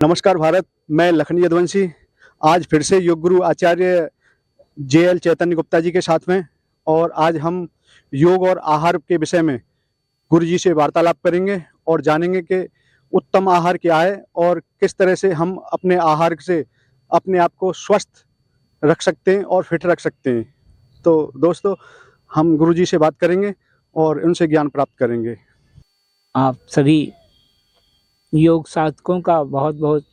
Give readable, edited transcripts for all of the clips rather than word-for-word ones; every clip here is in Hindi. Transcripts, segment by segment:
नमस्कार भारत, मैं लखनी यदुवंशी आज फिर से योग गुरु आचार्य जे.एल. चैतन्य गुप्ता जी के साथ में। और आज हम योग और आहार के विषय में गुरु जी से वार्तालाप करेंगे और जानेंगे कि उत्तम आहार क्या है और किस तरह से हम अपने आहार से अपने आप को स्वस्थ रख सकते हैं और फिट रख सकते हैं। तो दोस्तों, हम गुरु जी से बात करेंगे और उनसे ज्ञान प्राप्त करेंगे। आप सभी योग साधकों का बहुत बहुत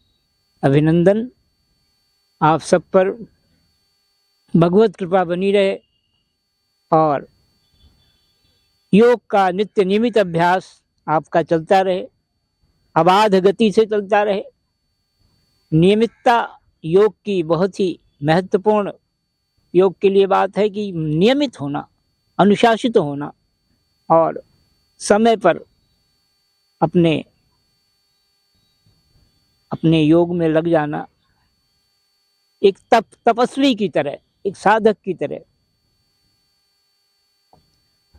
अभिनंदन। आप सब पर भगवत कृपा बनी रहे और योग का नित्य नियमित अभ्यास आपका चलता रहे, अबाध गति से चलता रहे। नियमितता योग की बहुत ही महत्वपूर्ण योग के लिए बात है कि नियमित होना, अनुशासित होना और समय पर अपने योग में लग जाना। एक तपस्वी की तरह, एक साधक की तरह,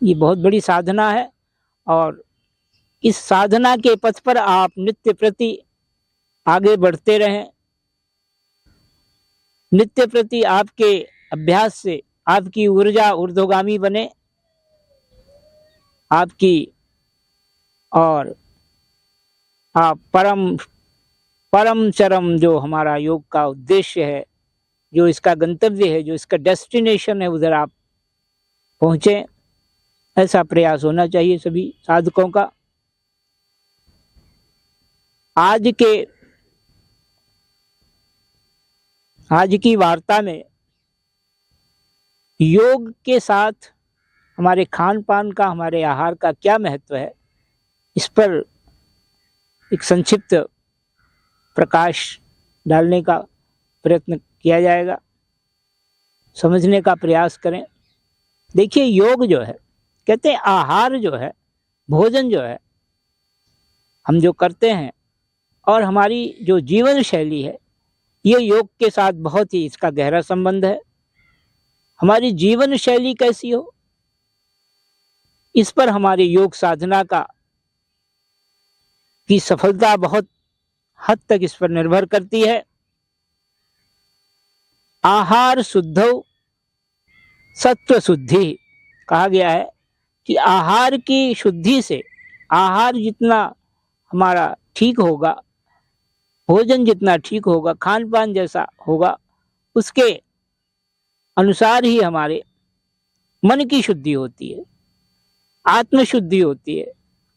ये बहुत बड़ी साधना है। और इस साधना के पथ पर आप नित्य प्रति आगे बढ़ते रहें। नित्य प्रति आपके अभ्यास से आपकी ऊर्जा ऊर्ध्वगामी बने, आपकी और आप परम चरम जो हमारा योग का उद्देश्य है, जो इसका गंतव्य है, जो इसका डेस्टिनेशन है, उधर आप पहुंचे। ऐसा प्रयास होना चाहिए सभी साधकों का। आज की वार्ता में योग के साथ हमारे खान पान का, हमारे आहार का क्या महत्व है, इस पर एक संक्षिप्त प्रकाश डालने का प्रयत्न किया जाएगा, समझने का प्रयास करें। देखिए, योग जो है, कहते हैं आहार जो है, भोजन जो है, हम जो करते हैं और हमारी जो जीवन शैली है, ये योग के साथ बहुत ही इसका गहरा संबंध है। हमारी जीवन शैली कैसी हो, इस पर हमारी योग साधना की सफलता बहुत हद तक इस पर निर्भर करती है। आहार शुद्धौ सत्व शुद्धि कहा गया है कि आहार की शुद्धि से, आहार जितना हमारा ठीक होगा, भोजन जितना ठीक होगा, खान पान जैसा होगा, उसके अनुसार ही हमारे मन की शुद्धि होती है, आत्म शुद्धि होती है।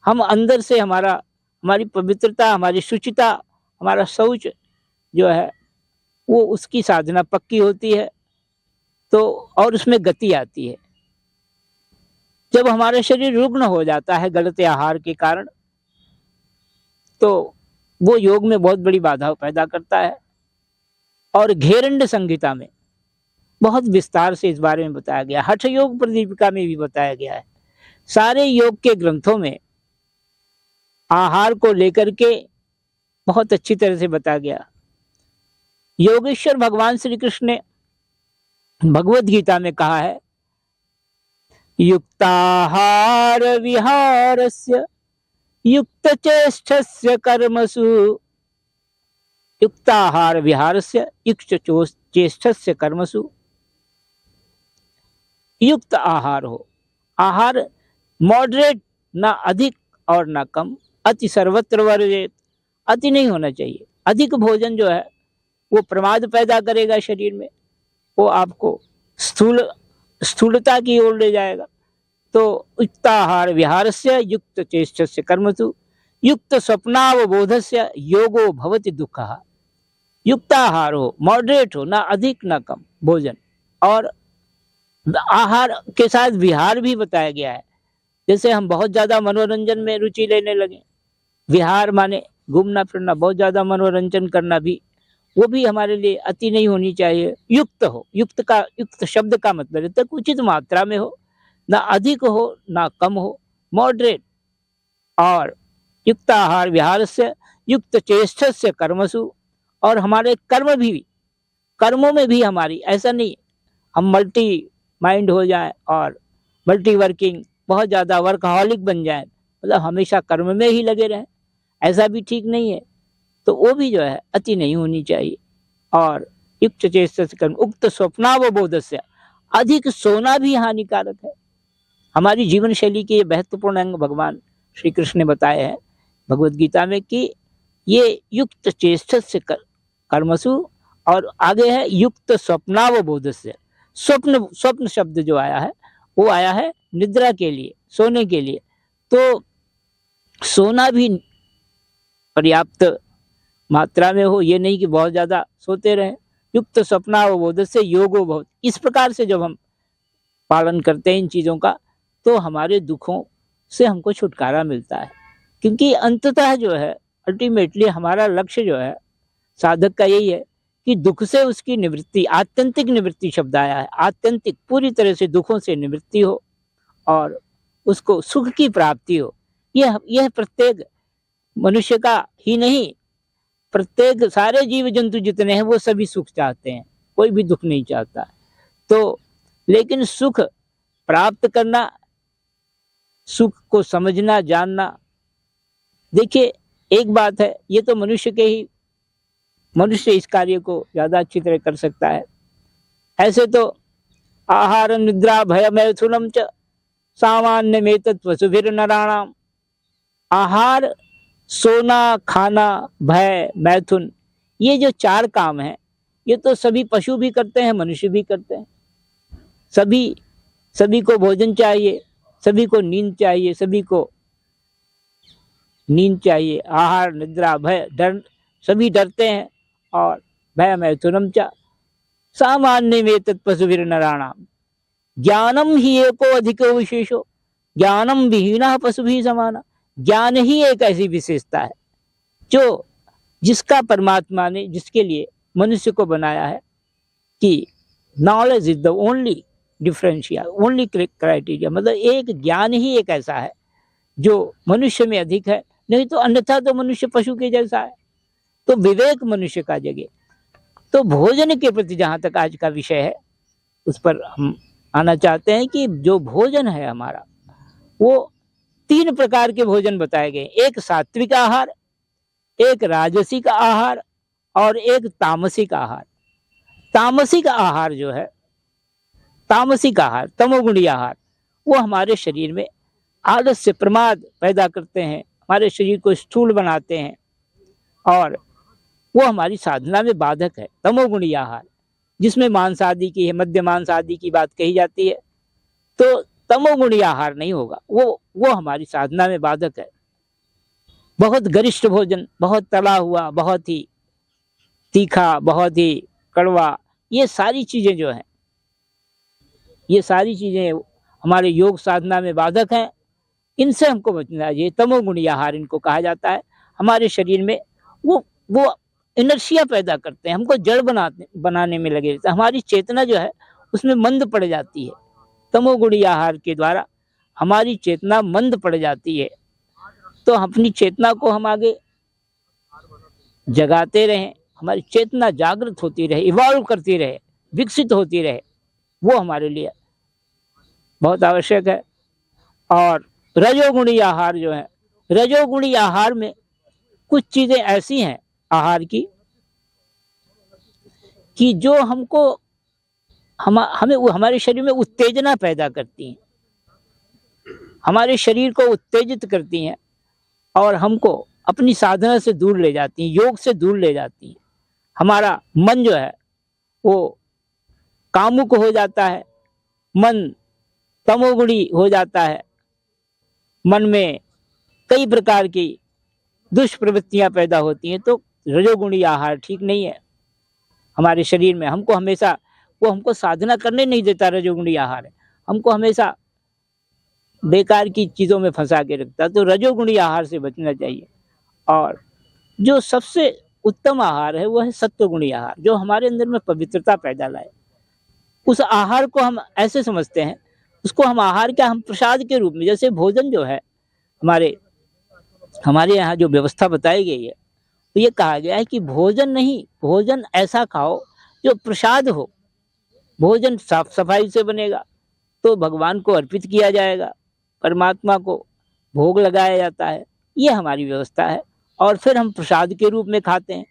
हम अंदर से हमारी पवित्रता, हमारी शुचिता, हमारा शौच जो है वो उसकी साधना पक्की होती है। तो और उसमें गति आती है। जब हमारा शरीर रुग्ण हो जाता है गलत आहार के कारण, तो वो योग में बहुत बड़ी बाधा पैदा करता है। और घेरंड संहिता में बहुत विस्तार से इस बारे में बताया गया, हठ योग प्रदीपिका में भी बताया गया है। सारे योग के ग्रंथों में आहार को लेकर के बहुत अच्छी तरह से बताया गया। योगेश्वर भगवान श्री कृष्ण ने भगवत गीता में कहा है, युक्ताहार विहारस्य युक्त चेष्टस्य कर्मसु, युक्ताहार विहारस्य युक्त चेष्टस्य कर्मसु। युक्त आहार हो, आहार मॉडरेट, ना अधिक और ना कम, अति सर्वत्र वर्जेत, अति नहीं होना चाहिए। अधिक भोजन जो है वो प्रमाद पैदा करेगा शरीर में, वो आपको स्थूलता की ओर ले जाएगा। तो युक्ताहार विहारस्य युक्त चेष्टस्य कर्मसु युक्त स्वप्नावबोधस्य योगो भवति दुःखः। युक्ताहार हो, मॉडरेट हो, ना अधिक ना कम भोजन। और आहार के साथ विहार भी बताया गया है। जैसे हम बहुत ज्यादा मनोरंजन में रुचि लेने लगे, विहार माने घूमना फिरना, बहुत ज्यादा मनोरंजन करना भी, वो भी हमारे लिए अति नहीं होनी चाहिए। युक्त हो, युक्त शब्द का मतलब है तक उचित मात्रा में हो, ना अधिक हो ना कम हो, मॉडरेट। और युक्त आहार विहार से युक्त चेष्टस्य कर्मसु, और हमारे कर्मों में भी हमारी, ऐसा नहीं हम मल्टी माइंड हो जाए और मल्टी वर्किंग, बहुत ज़्यादा वर्कहॉलिक बन जाए, मतलब हमेशा कर्म में ही लगे रहें, ऐसा भी ठीक नहीं है। तो वो भी जो है अति नहीं होनी चाहिए। और युक्त चेष्ट कर्म उक्त स्वप्नावबोधस्य, अधिक सोना भी हानिकारक है। हमारी जीवन शैली के ये महत्वपूर्ण अंग भगवान श्री कृष्ण ने बताए हैं भगवद गीता में कि ये युक्त चेष्ट से कर्मसु, और आगे है युक्त स्वप्नावबोधस्य। स्वप्न शब्द जो आया है वो आया है निद्रा के लिए, सोने के लिए। तो सोना भी पर्याप्त मात्रा में हो, ये नहीं कि बहुत ज्यादा सोते रहे। युक्त स्वप्नावबोधस्य योगो भवति, इस प्रकार से जब हम पालन करते हैं इन चीजों का तो हमारे दुखों से हमको छुटकारा मिलता है। क्योंकि अंततः जो है अल्टीमेटली हमारा लक्ष्य जो है साधक का यही है कि दुख से उसकी निवृत्ति, आत्यंतिक निवृत्ति शब्द आया है, आत्यंतिक पूरी तरह से दुखों से निवृत्ति हो और उसको सुख की प्राप्ति हो। यह प्रत्येक मनुष्य का ही नहीं, प्रत्येक सारे जीव जंतु जितने हैं वो सभी सुख चाहते हैं, कोई भी दुख नहीं चाहता। तो लेकिन सुख प्राप्त करना, सुख को समझना जानना, देखिए एक बात है, ये तो मनुष्य इस कार्य को ज्यादा अच्छी तरह कर सकता है। ऐसे तो आहार निद्रा भय मैथुनम च सामान्य में तत्वसुभिर नराणाम, आहार, सोना, खाना, भय, मैथुन, ये जो 4 काम हैं ये तो सभी पशु भी करते हैं, मनुष्य भी करते हैं। सभी को भोजन चाहिए, सभी को नींद चाहिए, सभी को नींद चाहिए। आहार निद्रा भय, डर, सभी डरते हैं। और भय मैथुनम च सामान्य में तत्पशुभिर नराणाम, ज्ञानम ही एको अधिको विशेषो ज्ञानम विहीना पशु भी समाना। ज्ञान ही एक ऐसी विशेषता है जो जिसका परमात्मा ने जिसके लिए मनुष्य को बनाया है कि knowledge is the only differential, only criteria, मतलब एक ज्ञान ही एक ऐसा है जो मनुष्य में अधिक है, नहीं तो अन्यथा तो मनुष्य पशु के जैसा है। तो विवेक मनुष्य का जगे। तो भोजन के प्रति जहाँ तक आज का विषय है उस पर हम आना चाहते हैं कि जो भोजन है हमारा वो 3 प्रकार के भोजन बताए गए, एक सात्विक आहार, एक राजसिक आहार और एक तामसिक आहार। तामसिक आहार जो है, तामसिक आहार, तमोगुणी आहार, वो हमारे शरीर में आलस्य, प्रमाद पैदा करते हैं, हमारे शरीर को स्थूल बनाते हैं और वो हमारी साधना में बाधक है। तमोगुणी आहार जिसमें मांस आदि की है, मध्य मांस आदि की बात कही जाती है, तो तमोगुणी आहार नहीं होगा, वो हमारी साधना में बाधक है। बहुत गरिष्ठ भोजन, बहुत तला हुआ, बहुत ही तीखा, बहुत ही कड़वा, ये सारी चीजें जो हैं, ये सारी चीजें हमारे योग साधना में बाधक हैं। इनसे हमको बचना चाहिए। तमोगुणी आहार इनको कहा जाता है। हमारे शरीर में वो इनर्शिया पैदा करते हैं, हमको जड़ बनाने में लगे रहते हैं। हमारी चेतना जो है उसमें मंद पड़ जाती है। तमोगुणी आहार के द्वारा हमारी चेतना मंद पड़ जाती है। तो अपनी चेतना को हम आगे जगाते रहें, हमारी चेतना जागृत होती रहे, इवॉल्व करती रहे, विकसित होती रहे, वो हमारे लिए बहुत आवश्यक है। और रजोगुणी आहार जो है, रजोगुणी आहार में कुछ चीजें ऐसी हैं आहार की कि जो हमको हमें हमारे शरीर में उत्तेजना पैदा करती हैं, हमारे शरीर को उत्तेजित करती हैं और हमको अपनी साधना से दूर ले जाती हैं, योग से दूर ले जाती हैं। हमारा मन जो है वो कामुक हो जाता है, मन तमोगुणी हो जाता है, मन में कई प्रकार की दुष्प्रवृत्तियां पैदा होती हैं। तो रजोगुणी आहार ठीक नहीं है हमारे शरीर में। हमको साधना करने नहीं देता। रजोगुणी आहार है, हमको हमेशा बेकार की चीजों में फंसा के रखता है। तो रजोगुणी आहार से बचना चाहिए। और जो सबसे उत्तम आहार है वो है सत्वगुणी आहार, जो हमारे अंदर में पवित्रता पैदा लाए। उस आहार को हम ऐसे समझते हैं, उसको हम आहार क्या, हम प्रसाद के रूप में, जैसे भोजन जो है हमारे यहाँ जो व्यवस्था बताई गई है तो ये कहा गया है कि भोजन नहीं, भोजन ऐसा खाओ जो प्रसाद हो। भोजन साफ सफाई से बनेगा तो भगवान को अर्पित किया जाएगा, परमात्मा को भोग लगाया जाता है। ये हमारी व्यवस्था है और फिर हम प्रसाद के रूप में खाते हैं।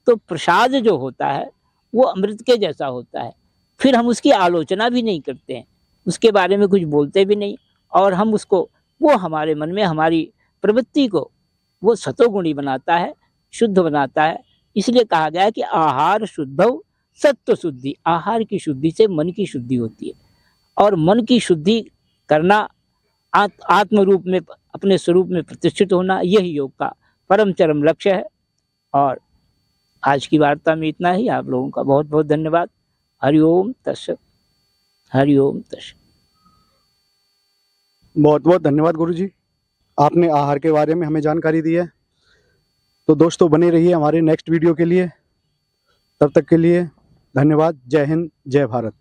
तो प्रसाद जो होता है वो अमृत के जैसा होता है। फिर हम उसकी आलोचना भी नहीं करते हैं, उसके बारे में कुछ बोलते भी नहीं, और हम उसको, वो हमारे मन में हमारी प्रवृत्ति को वो सतोगुणी बनाता है, शुद्ध बनाता है। इसलिए कहा गया है कि आहार शुद्धौ सत्व शुद्धि। आहार की शुद्धि से मन की शुद्धि होती है, और मन की शुद्धि करना, आत्म रूप में अपने स्वरूप में प्रतिष्ठित होना, यही योग का परम चरम लक्ष्य है। और आज की वार्ता में इतना ही। आप लोगों का बहुत बहुत धन्यवाद। हरिओम तत्सत। हरिओम तत्सत। बहुत बहुत धन्यवाद गुरुजी, आपने आहार के बारे में हमें जानकारी दी है। तो दोस्तों बने रहिए हमारे नेक्स्ट वीडियो के लिए। तब तक के लिए धन्यवाद। जय हिंद, जय भारत।